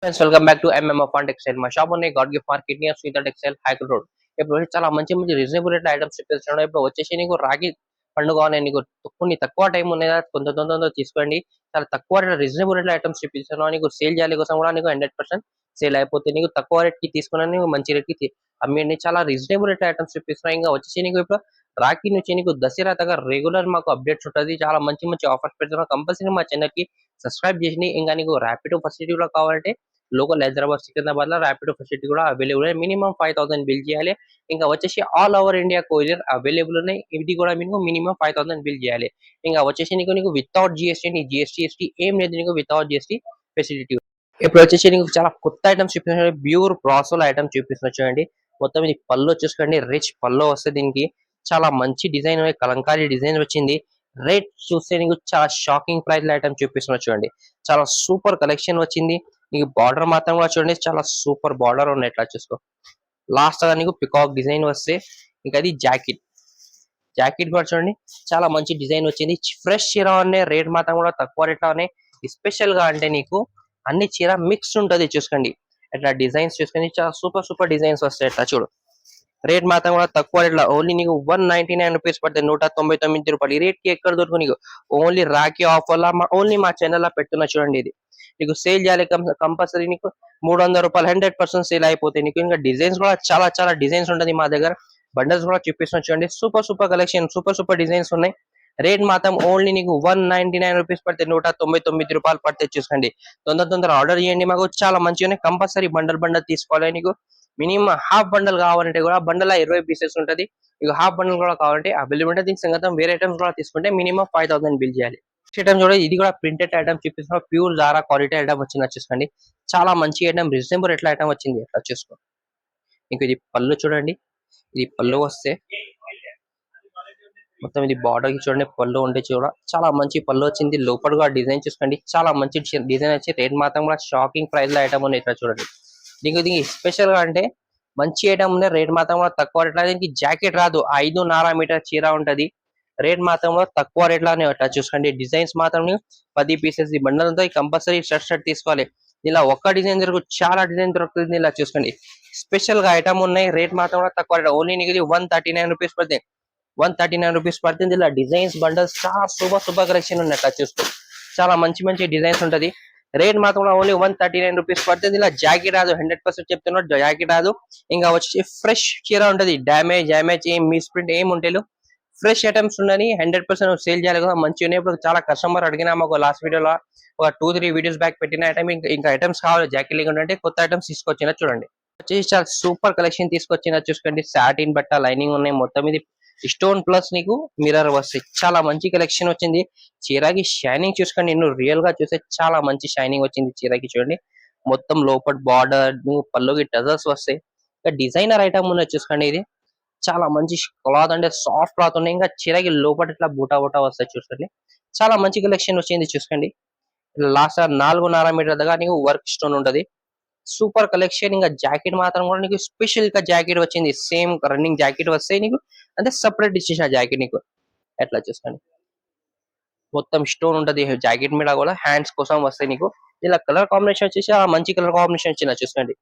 Friends welcome back to MMF fun textile. మా shop ఉన్నాయి God gift market near Sridhar textile హైకల్ road. ఇప్పుడు చాలా మంచి మంచి రీజనబుల్ రేట్ ఐటమ్స్ చెప్పేస్తున్నాడు. ఇప్పుడు వచ్చేసి నీకు రాగి పండుగ అనే నీకు కొన్ని తక్కువ టైం ఉన్నాయి కదా, తొందర తీసుకోండి. చాలా తక్కువ రేట్ రీజనబుల్ రేట్ ఐటమ్స్ చూపిస్తున్నాను. నీకు సేల్ చేయాలి కోసం కూడా నీకు 100% సేల్ అయిపోతే నీకు తక్కువ రేట్ కి తీసుకున్నాను, నీకు మంచి రేట్ కి అమ్మేయండి. చాలా రీజనబుల్ రేట్ ఐటమ్స్ చూపిస్తున్నాయి. ఇంకా వచ్చేసి నీకు ఇప్పుడు రాఖీ నుంచి నీకు దసరా దాకా రెగ్యులర్ మాకు అప్డేట్స్ ఉంటుంది. చాలా మంచి మంచి ఆఫర్స్ పెడుతున్నాం. కంపల్సరీ మా ఛానల్ కి సబ్స్క్రైబ్ చేసి ఇంకా నీకు ర్యాపిడో ఫెసిలిటీ కూడా కావాలంటే లోకల్ హైదరాబాద్ సికింద్రాబాద్ లో ర్యాపిడో ఫెసిలిటీ కూడా అవైలబుల్. మినిమం 5,000 బిల్ చేయాలి. ఇంకా వచ్చేసి all over India courier available ఉన్నాయి. ఇది కూడా మీకు మినిమం 5,000 బిల్ చేయాలి. ఇంకా వచ్చేసి నీకు వితౌట్ జిఎస్టీ, నీ జిఎస్టీ ఏం లేదు, నీకు వితౌట్ జిఎస్టీ ఫెసిలిటీ. ఇప్పుడు వచ్చేసి నీకు చాలా కొత్త ఐటమ్స్ చూపిస్తున్నాడు. ప్యూర్ బ్రాసోల్ ఐటమ్ చూపిస్తున్నా చూడండి. మొత్తం ఇది పళ్ళు చూసుకోండి, రిచ్ పళ్ళు వస్తుంది. దీనికి చాలా మంచి డిజైన్, కలంకారీ డిజైన్ వచ్చింది. రేట్ చూస్తే నీకు చాలా షాకింగ్ ప్రైస్ ఐటమ్ చూపిస్తున్నా చూడండి. చాలా సూపర్ కలెక్షన్ వచ్చింది. నీకు బార్డర్ మాత్రం కూడా చూడండి, చాలా సూపర్ బార్డర్ ఉన్నాయి. ఇట్లా చూసుకో, లాస్ట్ గా నీకు పికాక్ డిజైన్ వస్తే ఇంకా అది జాకెట్ కూడా చూడండి, చాలా మంచి డిజైన్ వచ్చింది. ఫ్రెష్ చీర ఉన్నాయి. రేట్ మాత్రం కూడా తక్కువ రేట్ లో ఉన్నాయి. స్పెషల్ గా అంటే నీకు అన్ని చీర మిక్స్ ఉంటది చూసుకోండి. ఇట్లా డిజైన్స్ చూసుకొని చాలా సూపర్ డిజైన్స్ వస్తాయి. ఇట్లా చూడు, రేట్ మాత్రం కూడా తక్కువ రేట్ లో ఓన్లీ నీకు 199 రూపీస్ పడుతుంది. 199 రూపాయలు. ఈ రేట్ కి ఎక్కడ దొరుకు నీకు? ఓన్లీ రాఖీ ఆఫర్ లా ఓన్లీ మా ఛానల్ లో పెట్టున్నా చూడండి. ఇది నీకు సేల్ చేయాలి కంపల్సరీ. నీకు 300 రూపాయలు 100% సేల్ అయిపోతాయి. నీకు ఇంకా డిజైన్స్ కూడా చాలా డిజైన్స్ ఉంటుంది మా దగ్గర. బండల్స్ కూడా చూపిస్తున్నా చూడండి. సూపర్ కలెక్షన్, సూపర్ డిజైన్స్ ఉన్నాయి. రేట్ మాత్రం ఓన్లీ నీకు 199 రూపీస్ పడితే 199 రూపాయలు పడితే చూసుకోండి. తొందర ఆర్డర్ చేయండి. మాకు చాలా మంచిగా ఉన్నాయి. కంపల్సరీ బండల్ తీసుకోవాలి. నీకు మినిమం హాఫ్ బండల్ కావాలంటే కూడా బండల్ 20 పీసెస్ ఉంటుంది. మీకు హాఫ్ బండల్ కూడా కావాలంటే అవైలబుల్ ఉంటుంది. దీనికి సంగతం వేరే ఐటమ్స్ కూడా తీసుకుంటే మినిమం 5,000 బిల్ చేయాలి. ఐటమ్ చూడండి, ఇది కూడా ప్రింటెడ్ ఐటమ్ చూపిస్తున్నా. ప్యూర్ జారా క్వాలిటీ ఐటమ్ వచ్చింది చూసుకోండి. చాలా మంచి ఐటమ్, రీజనబుల్ ఎట్లా ఐటమ్ వచ్చింది ఎట్లా చూసుకో. మీకు ఇది పళ్ళు చూడండి. ఇది పళ్ళు వస్తే మొత్తం ఇది బార్డర్ కి చూడండి, పళ్ళు ఉండే చూడ చాలా మంచి పళ్ళు వచ్చింది. లోపల కూడా డిజైన్ చూసుకోండి, చాలా మంచి డిజైన్ వచ్చి రేట్ మాత్రం కూడా షాకింగ్ ప్రైస్ లో ఐటమ్ ఉంది. ఇట్లా చూడండి. దీనికి స్పెషల్ గా అంటే మంచి ఐటమ్ ఉంది. రేట్ మాత్రం కూడా తక్కువ రేట్. దీనికి జాకెట్ రాదు. 5.5 మీటర్ చీర ఉంటది. రేట్ మాత్రం తక్కువ రేట్ లోనే అట్లా చూసుకోండి. డిజైన్స్ మాత్రం 10 పీసెస్ ఈ బండల్ ఉంటాయి. కంపల్సరీ షర్ట్ తీసుకోవాలి. ఇలా ఒక్క డిజైన్ చాలా డిజైన్ దొరుకుతుంది. ఇలా చూసుకోండి. స్పెషల్ గా ఐటమ్ ఉన్నాయి. రేట్ మాత్రం కూడా తక్కువ రేట్. ఓన్లీ నీకు 139 రూపీస్ పడుతుంది. 139 రూపీస్ పడుతుంది. ఇలా డిజైన్స్ బండల్స్ చాలా సూపర్ కలెక్షన్ ఉన్నాయి. అట్లా చూసుకో, చాలా మంచి డిజైన్స్ ఉంటది. రేట్ మాత్రం ఓన్లీ 139 రూపీస్ పడుతుంది. ఇలా జాకెట్ రాదు. 100% చెప్తున్నాడు, జాకెట్ రాదు. ఇంకా వచ్చి ఫ్రెష్ చీర ఉంటది. డ్యామేజ్ ఏం మిస్ప్రింట్ ఏం ఉంటేలు ఫ్రెష్ ఐటమ్స్ ఉన్నాయి. 100% సేల్ చేయాలి కదా. మంచిగా ఇప్పుడు చాలా కస్టమర్ అడిగినా మాకు లాస్ట్ వీడియోలో ఒక 2-3 వీడియోస్ బ్యాక్ పెట్టిన ఐటమ్ ఇంకా ఐటమ్స్ కావాలి. జాకెట్ లేకుంటే కొత్త ఐటమ్స్ తీసుకొచ్చిన చూడండి. వచ్చేసి చాలా సూపర్ కలెక్షన్ తీసుకొచ్చిన చూసుకోండి. సాటిన్ బట్ట లైనింగ్ ఉన్నాయి. మొత్తం ఇది స్టోన్ ప్లస్ నీకు మిర్రర్ వస్తాయి. చాలా మంచి కలెక్షన్ వచ్చింది. చీరకి షైనింగ్ చూసుకోండి. నేను రియల్ గా చూస్తే చాలా మంచి షైనింగ్ వచ్చింది చీరకి చూడండి. మొత్తం లోపల బార్డర్ పళ్ళుకి టజల్స్ వస్తాయి. ఇంకా డిజైనర్ ఐటమ్ ఉన్నది చూసుకోండి. ఇది చాలా మంచి క్లాత్ అంటే సాఫ్ట్ క్లాత్ ఉన్నాయి. ఇంకా చీరకి లోపల ఇట్లా బూటా వస్తాయి చూసుకోండి. చాలా మంచి కలెక్షన్ వచ్చింది చూసుకోండి. లాస్ట్ 4.5 మీటర్ దగ్గర నీకు వర్క్ స్టోన్ ఉంటది. Super collection. ఇంకా జాకెట్ మాత్రం కూడా నీకు స్పెషల్ గా జాకెట్ వచ్చింది. సేమ్ రన్నింగ్ జాకెట్ వస్తాయి నీకు, అంటే సపరేట్ ఇచ్చేసిన జాకెట్ నీకు. ఎట్లా చూసుకోండి, మొత్తం స్టోన్ ఉంటది జాకెట్ మీద కూడా. హ్యాండ్స్ కోసం వస్తాయి నీకు. ఇలా కలర్ కాంబినేషన్ వచ్చేసి మంచి కలర్ కాంబినేషన్ వచ్చింది చూసుకోండి.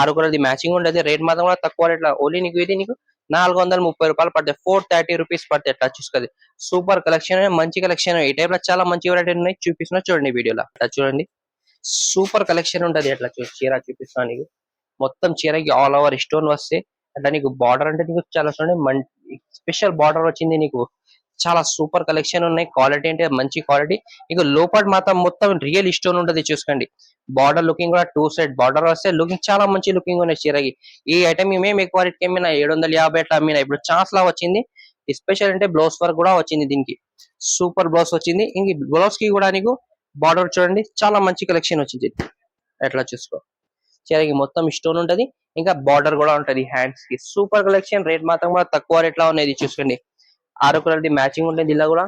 6 కలర్ది మ్యాచింగ్ ఉంటది. రేట్ మాత్రం కూడా తక్కువ రేట్. ఓన్లీ నీకు ఇది నీకు 430 రూపాయలు పడతాయి. 430 రూపీస్ పడతాయి. ఎట్లా చూసుకోండి. సూపర్ కలెక్షన్, మంచి కలెక్షన్. ఈ టైప్ లో చాలా మంచి వెరైటీ ఉన్నాయి. చూపిస్తున్నా చూడండి వీడియోలో. అట్లా చూడండి, సూపర్ కలెక్షన్ ఉంటది. ఎట్లా చీర చూపిస్తున్నా నీకు. మొత్తం చీరకి ఆల్ ఓవర్ స్టోన్ వస్తే అట్లా నీకు బార్డర్ అంటే నీకు చాలా చూడండి స్పెషల్ బార్డర్ వచ్చింది నీకు. చాలా సూపర్ కలెక్షన్ ఉన్నాయి. క్వాలిటీ అంటే మంచి క్వాలిటీ. నీకు లోపల మాత్రం మొత్తం రియల్ స్టోన్ ఉంటది చూసుకోండి. బార్డర్ లుకింగ్ కూడా 2 సైడ్ బార్డర్ వస్తే లుకింగ్ చాలా మంచి లుకింగ్ ఉన్నాయి చీరకి. ఈ ఐటమ్ మేము ఎక్కువ రేట్కి అమ్మినా 750 అట్లా అమ్మినా. ఇప్పుడు ఛాన్స్ లా వచ్చింది. స్పెషల్ అంటే బ్లౌజ్ వర్క్ కూడా వచ్చింది దీనికి. సూపర్ బ్లౌజ్ వచ్చింది. ఇంక బ్లౌజ్ కి కూడా నీకు బార్డర్ చూడండి, చాలా మంచి కలెక్షన్ వచ్చింది. ఎట్లా చూసుకో, చీరకి మొత్తం స్టోన్ ఉంటది. ఇంకా బార్డర్ కూడా ఉంటది హ్యాండ్స్ కి. Super collection. రేట్ మాత్రం కూడా తక్కువ రేట్ లో ఉన్నది చూసుకోండి. 6 కలర్ది మ్యాచింగ్ ఉంటుంది. ఇలా కూడా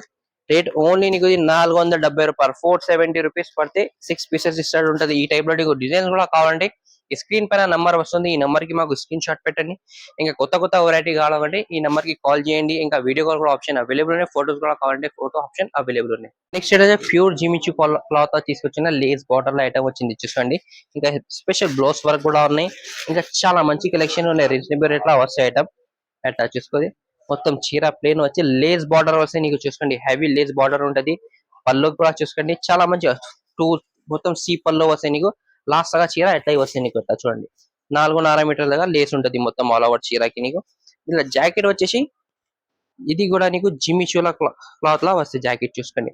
రేట్ ఓన్లీ నీకు 470 రూపాయలు. 470 రూపీస్ పడితే 6 పీసెస్ ఇస్తాడు ఉంటది. ఈ టైప్ లో నీకు డిజైన్స్ కూడా కావాలంటే ఈ స్క్రీన్ పైన నంబర్ వస్తుంది, ఈ నంబర్ కి మాకు స్క్రీన్ షాట్ పెట్టండి. ఇంకా కొత్త కొత్త వెరైటీ కావాలంటే ఈ నంబర్ కి కాల్ చేయండి. ఇంకా వీడియో కాల్ కూడా ఆప్షన్ అవైలబుల్ ఉన్నాయి, ఫోటోస్ కూడా కావాలంటే ఫోటో ఆప్షన్ అవైలబుల్ ఉన్నాయి. నెక్స్ట్ అయితే ప్యూర్ జిమిచు క్లాత్ తీసుకొచ్చిన లేస్ బార్డర్ లో ఐటమ్ వచ్చింది చూసుకోండి. ఇంకా స్పెషల్ బ్లౌజ్ వర్క్ కూడా ఉన్నాయి. ఇంకా చాలా మంచి కలెక్షన్ ఉన్నాయి, రీజనబుల్ రేట్ లో వస్తాయి ఐటమ్. అట్లా చూసుకోండి, మొత్తం చీర ప్లేన్ వచ్చి లేస్ బార్డర్ వస్తే నీకు చూసుకోండి, హెవీ లేస్ బార్డర్ ఉంటది. పళ్ళు కూడా చూసుకోండి, చాలా మంచి టూ మొత్తం సి పళ్ళు వస్తాయి నీకు. లాస్ట్ గా చీర ఎట్లా వస్తాయి నీకు ఇట్లా చూడండి, 4.5 మీటర్ల దగ్గర లేస్ ఉంటది మొత్తం ఆల్ ఓవర్ చీరకి నీకు. ఇలా జాకెట్ వచ్చేసి ఇది కూడా నీకు జిమిచూల క్లాత్ లా వస్తాయి జాకెట్ చూసుకోండి.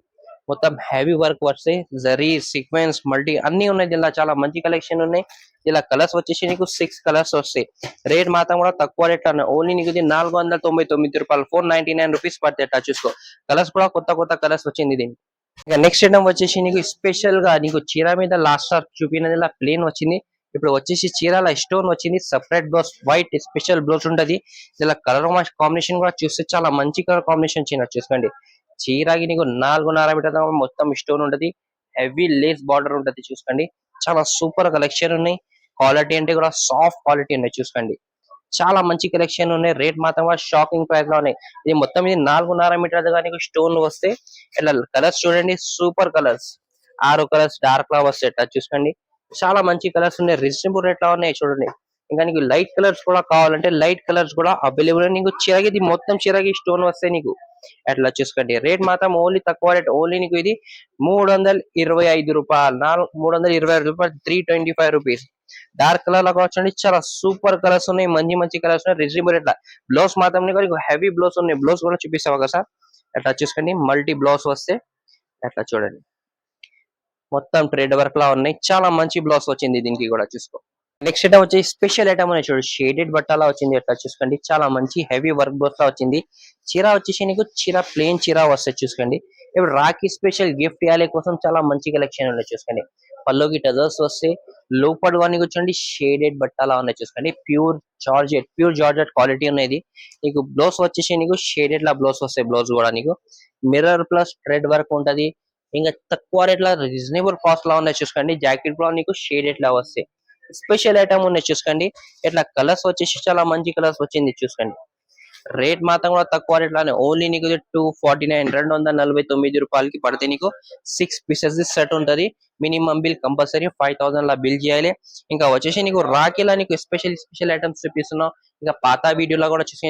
మొత్తం హెవీ వర్క్ వస్తాయి, జరీ సీక్వెన్స్ మల్టీ అన్ని ఉన్నాయి. ఇలా చాలా మంచి కలెక్షన్ ఉన్నాయి. ఇలా కలర్స్ వచ్చేసి నీకు 6 కలర్స్ వస్తాయి. రేట్ మాత్రం కూడా తక్కువ రేట్ అన్న, ఓన్లీ నీకు ఇది 499 రూపాయలు, 499 రూపీస్ పడితే అట్లా చూసుకో. కలర్స్ కూడా కొత్త కొత్త కలర్స్ వచ్చింది దీనికి. ఇక నెక్స్ట్ ఐటమ్ వచ్చేసి నీకు స్పెషల్ గా నీకు చీర మీద లాస్ట్ చూపినది ఇలా ప్లేన్ వచ్చింది. ఇప్పుడు వచ్చేసి చీరాల స్టోన్ వచ్చింది, separate blouse white special blouse ఉంటది. ఇలా కలర్ కాంబినేషన్ కూడా చూస్తే చాలా మంచి కలర్ కాంబినేషన్ చూసుకోండి. చీరకి నీకు 4.5 మీటర్ మొత్తం స్టోన్ ఉంటది, హెవీ లేస్ బార్డర్ ఉంటది చూసుకోండి. చాలా సూపర్ కలెక్షన్ ఉన్నాయి. క్వాలిటీ అంటే కూడా సాఫ్ట్ క్వాలిటీ ఉన్నాయి చూసుకోండి. చాలా మంచి కలెక్షన్ ఉన్నాయి. రేట్ మాత్రం షాకింగ్ ప్రైస్ లో ఉన్నాయి. ఇది మొత్తం ఇది 4.5 మీటర్ కానీ స్టోన్ వస్తే ఇట్లా కలర్స్ చూడండి, సూపర్ కలర్స్. 6 కలర్స్ డార్క్ లా వస్తాయి ఇట్లా చూసుకోండి. చాలా మంచి కలర్స్ ఉన్నాయి, రీజనబుల్ రేట్ లా ఉన్నాయి చూడండి. ఇంకా నీకు లైట్ కలర్స్ కూడా కావాలంటే లైట్ కలర్స్ కూడా అవైలబుల్. నీకు చిరగిది మొత్తం చిరగి స్టోన్ వస్తాయి నీకు అట్లా చూసుకోండి. రేట్ మాత్రం ఓన్లీ తక్కువ రేట్, ఓన్లీ నీకు ఇది 325 రూపాయలు, 325 రూపాయలు, 325 రూపీస్. డార్క్ కలర్ లో వచ్చండి, చాలా సూపర్ కలర్స్ ఉన్నాయి, మంచి మంచి కలర్స్ ఉన్నాయి, రీజనబుల్ రేట్. బ్లౌజ్ మాత్రం నీకు హెవీ బ్లౌజ్ ఉన్నాయి. బ్లౌజ్ కూడా చూపిస్తావా కదా సార్, అట్లా చూసుకోండి. మల్టీ బ్లౌజ్ వస్తే అట్లా చూడండి, మొత్తం ట్రేడ్ వర్క్ లా ఉన్నాయి. చాలా మంచి బ్లౌజ్ వచ్చింది దీనికి కూడా చూసుకో. నెక్స్ట్ ఐటమ్ వచ్చి స్పెషల్ ఐటమ్ అనేది చూడు, షేడెడ్ బట్టలా వచ్చింది ఎట్లా చూసుకోండి. చాలా మంచి హెవీ వర్క్ బ్లౌజ్ లా వచ్చింది. చీర వచ్చేసి నీకు చీర ప్లేన్ చీర వస్తుంది చూసుకోండి. ఇప్పుడు రాఖీ స్పెషల్ గిఫ్ట్ ఇవ్వాలి కోసం చాలా మంచి కలెక్షన్ ఉన్నాయి చూసుకోండి. పల్లోకి టజర్స్ వస్తాయి, లోపల కానీ కూర్చోండి షేడెడ్ బట్టలా ఉన్నాయి చూసుకోండి. ప్యూర్ జార్జెట్ క్వాలిటీ ఉన్నది. నీకు బ్లౌజ్ వచ్చేసి నీకు షేడెడ్ లా బ్లౌజ్ వస్తాయి. బ్లౌజ్ కూడా నీకు మిర్రర్ ప్లస్ థ్రెడ్ వర్క్ ఉంటది. ఇంకా తక్కువ రేట్ లా రీజనబుల్ కాస్ట్ లా ఉన్నాయి చూసుకోండి. జాకెట్ కూడా నీకు షేడెడ్ లా వస్తాయి. స్పెషల్ ఐటమ్ ఉన్నాయి చూసుకోండి. ఇట్లా కలర్స్ వచ్చేసి చాలా మంచి కలర్స్ వచ్చింది చూసుకోండి. రేట్ మాత్రం కూడా తక్కువ రేట్ లానే, ఓన్లీ నీకు 249 249 రూపాయలకి పడితే నీకు 6 పీసెస్ సెట్ ఉంటది. మినిమం బిల్ కంపల్సరీ 5000 లా బిల్ చేయాలి. ఇంకా వచ్చేసి నీకు రాఖీలా నీకు స్పెషల్ ఐటమ్స్ చూపిస్తున్నావు. ఇంకా పాత వీడియోలో కూడా చూసి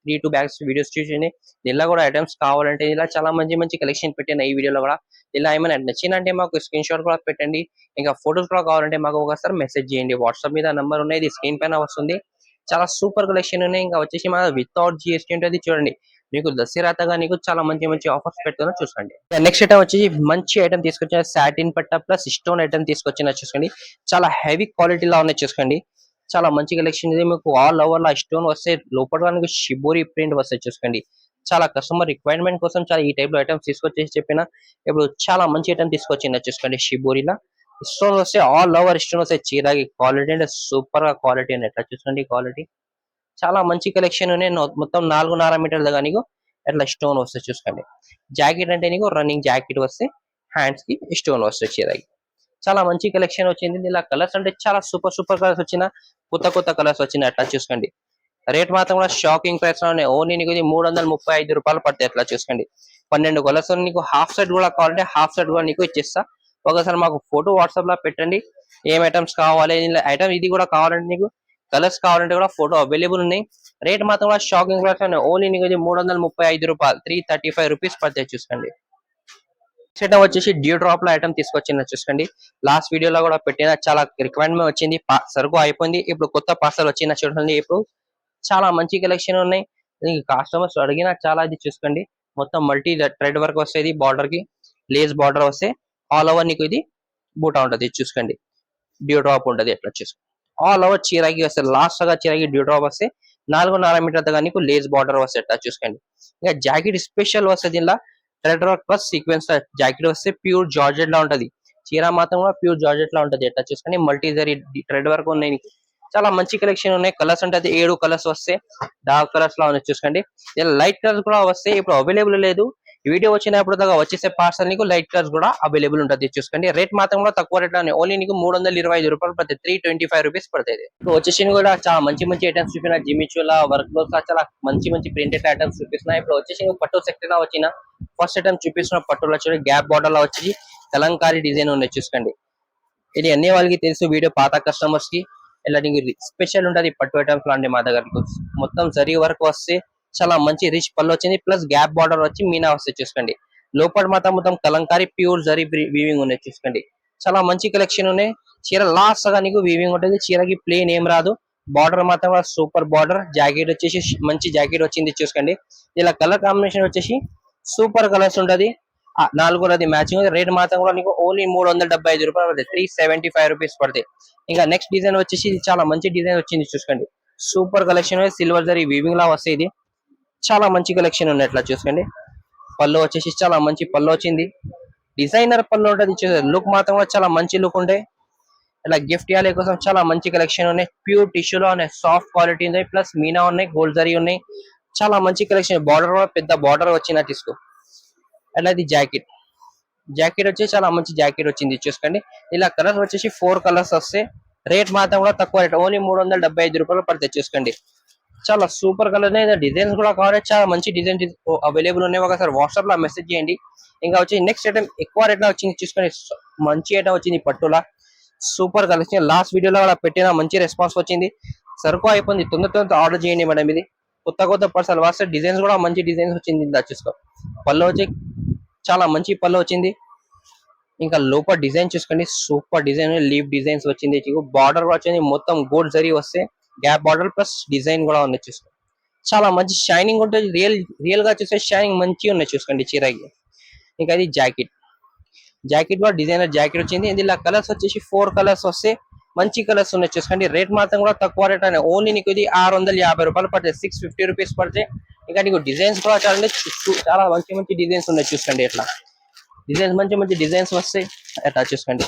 3 to బ్యాగ్స్ వీడియోస్ చూసింది. ఇలా కూడా ఐటమ్స్ కావాలంటే ఇలా చాలా మంచి మంచి కలెక్షన్ పెట్టాను ఈ వీడియోలో కూడా. ఇలా ఏమైనా నచ్చిందంటే మాకు స్క్రీన్ షాట్ కూడా పెట్టండి. ఇంకా ఫొటోస్ కూడా కావాలంటే మాకు ఒకసారి మెసేజ్ చేయండి. వాట్సాప్ మీద నంబర్ ఉన్నది స్క్రీన్ పైన వస్తుంది. చాలా సూపర్ కలెక్షన్ ఉన్నాయి. ఇంకా వచ్చేసి మన వితౌట్ జిఎస్టీ ఉంటుంది చూడండి. మీకు దసరాతగా నీకు చాలా మంచి మంచి ఆఫర్స్ పెడుతున్నా చూసుకోండి. నెక్స్ట్ ఐటమ్ వచ్చేసి మంచి ఐటమ్ తీసుకొచ్చిన సాటిన్ పట్ట ప్లస్ స్టోన్ ఐటమ్ తీసుకొచ్చిన చూసుకోండి. చాలా హెవీ క్వాలిటీలో ఉన్నాయి చూసుకోండి. చాలా మంచి కలెక్షన్ ఇది. మీకు ఆల్ ఓవర్ లా స్టోన్ వస్తే లోపల మీకు షిబోరి ప్రింట్ వస్తాయి చూసుకోండి. చాలా కస్టమర్ రిక్వైర్మెంట్ కోసం చాలా ఈ టైప్ లో ఐటమ్స్ తీసుకొచ్చేసి చెప్పిన. ఇప్పుడు చాలా మంచి ఐటమ్ తీసుకొచ్చింది చూసుకోండి. షిబోరిలా స్టోన్ వస్తే ఆల్ ఓవర్ స్టోన్ వస్తాయి. చీరకి క్వాలిటీ అంటే సూపర్ గా క్వాలిటీ అని ఎట్లా చూసుకోండి. క్వాలిటీ చాలా మంచి కలెక్షన్ ఉన్నాయి. మొత్తం 4.5 మీటర్ల దాకా నీకు ఎట్లా స్టోన్ వస్తాయి చూసుకోండి. జాకెట్ అంటే నీకు రన్నింగ్ జాకెట్ వస్తే హ్యాండ్స్ కి స్టోన్ వస్తాయి చీరకి. చాలా మంచి కలెక్షన్ వచ్చింది. ఇలా కలర్స్ అంటే చాలా సూపర్ కలర్స్ వచ్చిన, కొత్త కొత్త కలర్స్ వచ్చినాయి అట్లా చూసుకోండి. రేట్ మాత్రం కూడా షాకింగ్ ప్రైస్ లోనే, ఓన్లీ నీకు 335 రూపాయలు పడతాయి అట్లా చూసుకోండి. 12 కలర్స్ నీకు హాఫ్ సెట్ కూడా కావాలంటే హాఫ్ సెట్ కూడా నీకు ఇచ్చేస్తా. ఒకసారి మాకు ఫోటో వాట్సాప్ లో పెట్టండి, ఏం ఐటమ్స్ కావాలి. ఐటమ్ ఇది కూడా కావాలంటే నీకు కలర్స్ కావాలంటే కూడా ఫోటో అవైలబుల్ ఉన్నాయి. రేట్ మాత్రం కూడా షాకింగ్ ప్రైస్ లోనే, ఓన్లీ నీకు 335 రూపాయలు, 335 రూపీస్ పడతాయి చూసుకోండి. సెట్ వచ్చేసి డ్యూ డ్రాప్ లో ఐటమ్ తీసుకొచ్చింది చూసుకోండి. లాస్ట్ వీడియోలో కూడా పెట్టిన, చాలా రిక్వైర్మెంట్ వచ్చింది. సరుకు అయిపోయింది, ఇప్పుడు కొత్త పార్సల్ వచ్చింది చూడండి. ఇప్పుడు చాలా మంచి కలెక్షన్ ఉన్నాయి. కస్టమర్స్ అడిగినా చాలా ఇది చూసుకోండి. మొత్తం మల్టీ థ్రెడ్ వర్క్ వస్తుంది. బార్డర్ కి లేస్ బార్డర్ వస్తే ఆల్ ఓవర్ నీకు ఇది బూటా ఉంటది చూసుకోండి. డ్యూ డ్రాప్ ఉంటది ఎట్లా చూసుకోండి. ఆల్ ఓవర్ చీరకి వస్తే లాస్ట్ గా చీరకి డ్యూ డ్రాప్ వస్తే 4.5 మీటర్ దాకా నీకు లేస్ బార్డర్ వస్తే ఎట్లా చూసుకోండి. ఇంకా జాకెట్ స్పెషల్ వస్తుంది. ఇలా thread work plus sequence jacket వస్తే ప్యూర్ జార్జెట్ లా ఉంటది. చీర మాత్రం కూడా ప్యూర్ జార్జెట్ లా ఉంటది ఎట్లా చూసుకోండి. మల్టీ జరీ థ్రెడ్ వర్క్ ఉన్నాయి. చాలా మంచి కలెక్షన్ ఉన్నాయి. కలర్స్ అంటే 7 కలర్స్ వస్తే డార్క్ కలర్స్ లా ఉన్నాయి చూసుకోండి. ఇలా లైట్ కలర్స్ కూడా వస్తాయి. ఇప్పుడు అవైలబుల్ లేదు, ఈ వీడియో వచ్చినప్పుడు దాకా వచ్చేసే పార్సల్ నీకు లైట్ కలర్స్ కూడా అవైలబుల్ ఉంటుంది చూసుకోండి. రేట్ మాత్రం కూడా తక్కువ రేట్ లోనే ఓన్లీ నీకు 325 రూపాయలు పడుతుంది, 325 రూపీస్ పడుతుంది. ఇప్పుడు వచ్చేసి కూడా చాలా మంచి మంచి ఐటమ్స్ చూపిన జిమిచూలా వర్క్ లో చాలా మంచి మంచి ప్రింటెడ్ ఐటమ్స్ చూపిస్తున్నాయి. ఇప్పుడు వచ్చేసి పట్టు సెక్టర్ లో వచ్చిన ఫస్ట్ ఐటమ్ చూపిస్తున్న పట్టులో వచ్చి గ్యాప్ బార్డర్ లో వచ్చి కలంకారీ డిజైన్ ఉన్నాయి చూసుకోండి. ఇది అన్ని వాళ్ళకి తెలుసు, వీడియో పాత కస్టమర్స్ కి ఇలా నీకు స్పెషల్ ఉంటది పట్టు ఐటమ్స్ లాంటి మా దగ్గర మొత్తం జరీ వరకు వస్తే చాలా మంచి రిచ్ పళ్ళు వచ్చింది, ప్లస్ గ్యాప్ బార్డర్ వచ్చి మీనా వస్తే చూసుకోండి. లోపల మాత్రం మొత్తం కలంకారీ ప్యూర్ జరీ వీవింగ్ ఉన్నాయి చూసుకోండి. చాలా మంచి కలెక్షన్ ఉన్నాయి. చీర లాస్ట్ గా నీకు వీవింగ్ ఉంటుంది, చీరకి ప్లేన్ ఏం రాదు. బార్డర్ మాత్రం సూపర్ బార్డర్, జాకెట్ వచ్చేసి మంచి జాకెట్ వచ్చింది చూసుకోండి. ఇలా కలర్ కాంబినేషన్ వచ్చేసి సూపర్ కలర్స్ ఉంటది. నాలుగోది మ్యాచింగ్. రేట్ మాత్రం కూడా నీకు ఓన్లీ 375 రూపాయలు పడుతుంది, 375 రూపీస్ పడతాయి. ఇంకా నెక్స్ట్ డిజైన్ వచ్చేసి చాలా మంచి డిజైన్ వచ్చింది చూసుకోండి. Super collection, silver zari weaving లా వస్తాయి. ఇది చాలా మంచి కలెక్షన్ ఉన్నాయి, ఇట్లా చూసుకోండి. పళ్ళు వచ్చేసి చాలా మంచి పళ్ళు వచ్చింది, డిజైనర్ పళ్ళు ఉంటుంది. లుక్ మాత్రం కూడా చాలా మంచి లుక్ ఉంటాయి. ఇలా గిఫ్ట్ ఇవ్వాలి కోసం చాలా మంచి కలెక్షన్ ఉన్నాయి. ప్యూర్ టిష్యూలో ఉన్నాయి, సాఫ్ట్ క్వాలిటీ ఉన్నాయి, ప్లస్ మీనా ఉన్నాయి, గోల్డ్ జరీ ఉన్నాయి. చాలా మంచి కలెక్షన్. బార్డర్ కూడా పెద్ద బార్డర్ వచ్చింది తీసుకో. అలా ఇది జాకెట్, జాకెట్ వచ్చి చాలా మంచి జాకెట్ వచ్చింది చూసుకోండి. ఇలా కలర్స్ వచ్చేసి 4 కలర్స్ వస్తాయి. రేట్ మాత్రం కూడా తక్కువ రేట్, ఓన్లీ 375 రూపాయలు పడతాయి చూసుకోండి. చాలా సూపర్ కలర్, డిజైన్స్ కూడా కావాలి, చాలా మంచి డిజైన్ అవైలబుల్ ఉన్నాయి. ఒకసారి వాట్సాప్ లో మెసేజ్ చేయండి. ఇంకా వచ్చి నెక్స్ట్ ఐటమ్ ఎక్కువ రేట్ లో వచ్చింది చూసుకోండి. మంచి ఐటమ్ వచ్చింది పట్టులా, సూపర్ కలెక్షన్. లాస్ట్ వీడియోలో కూడా పెట్టిన మంచి రెస్పాన్స్ వచ్చింది. సరుకు అయిపోయింది, తొందర ఆర్డర్ చేయండి మేడం. ఇది కొత్త కొత్త పర్సల్ వాస్తే డిజైన్స్ కూడా మంచి డిజైన్స్ వచ్చింది. ఇలా చూసుకో, పళ్ళు వచ్చి చాలా మంచి పళ్ళు వచ్చింది. ఇంకా లోపల డిజైన్ చూసుకోండి, సూపర్ డిజైన్ లీవ్ డిజైన్స్ వచ్చింది. బార్డర్ వచ్చింది మొత్తం గోల్డ్ జరీ వస్తే గ్యాప్ బార్డర్ ప్లస్ డిజైన్ కూడా ఉన్నాయి చూసుకోండి. చాలా మంచి షైనింగ్ ఉంటుంది, రియల్ గా చూస్తే షైనింగ్ మంచిగా ఉన్నాయి చూసుకోండి చీరకి. ఇంకా ఇది జాకెట్, జాకెట్ కూడా డిజైనర్ జాకెట్ వచ్చింది. ఇందులో కలర్స్ వచ్చేసి 4 కలర్స్ వస్తే మంచి కలర్స్ ఉన్నాయి చూసుకోండి. రేట్ మాత్రం కూడా తక్కువ రేట్ అని ఓన్లీ నీకు ఇది 650 రూపాయలు పడతాయి, 650 రూపీస్ పడితే. ఇంకా నీకు డిజైన్స్ కూడా చాలా మంచి మంచి డిజైన్స్ ఉన్నాయి చూసుకోండి. ఇట్లా డిజైన్స్ మంచి మంచి డిజైన్స్ వస్తాయి, అట్లా చూసుకోండి.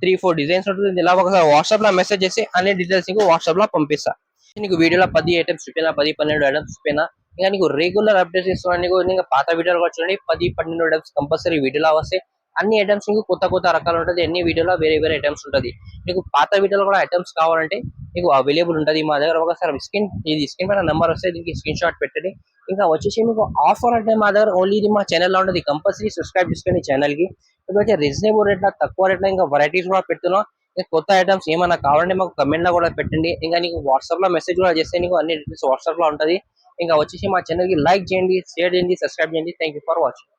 3-4 డిజైన్స్ ఉంటుంది. ఇలా ఒకసారి వాట్సాప్ లో మెసేజ్ చేసి అన్ని డీటెయిల్స్ నీకు వాట్సాప్ లో పంపిస్తా. నీకు వీడియోలో 10 ఐటమ్స్ చూపినా, 10-12 ఐటమ్స్ చూపినా. ఇంకా నీకు రెగ్యులర్ అప్డేట్స్ ఇస్తున్నా. నీకు ఇంకా పాత వీడియోలు కూడా చూడండి, 10-12 ఐటమ్స్ కంపల్సరీ వీడియోలో వస్తాయి. అన్ని ఐటమ్స్ నీకు కొత్త కొత్త రకాలు ఉంటుంది. అన్ని వీడియోలో వేరే వేరే ఐటమ్స్ ఉంటుంది. నీకు పాత వీడియోలో కూడా ఐటమ్స్ కావాలంటే నీకు అవైలబుల్ ఉంటుంది మా దగ్గర. ఒకసారి స్క్రీన్ పైన నెంబర్ వస్తే దీనికి స్క్రీన్ షాట్ పెట్టండి. ఇంకా వచ్చేసి మీకు ఆఫర్ అంటే మా దగ్గర ఓన్లీ ఇది మా ఛానల్లో ఉంటుంది. కంపల్సరీ సబ్స్క్రైబ్ చేసుకోండి ఛానల్ కి. ఇప్పుడైతే రీజనబుల్ రేట్ లో, తక్కువ రేట్ లో ఇంకా వెరైటీస్ కూడా పెడుతున్నాం. కొత్త ఐటమ్స్ ఏమైనా కావాలంటే మాకు కమెంట్ లో కూడా పెట్టండి. ఇంకా నీకు వాట్సాప్ లో మెసేజ్ కూడా చేస్తే నీకు అన్ని డీటెయిల్స్ వాట్సాప్ లో ఉంటుంది. ఇంకా వచ్చేసి మా ఛానల్ కి లైక్ చేయండి, షేర్ చేయండి, సబ్స్క్రైబ్ చేయండి. Thank for watching.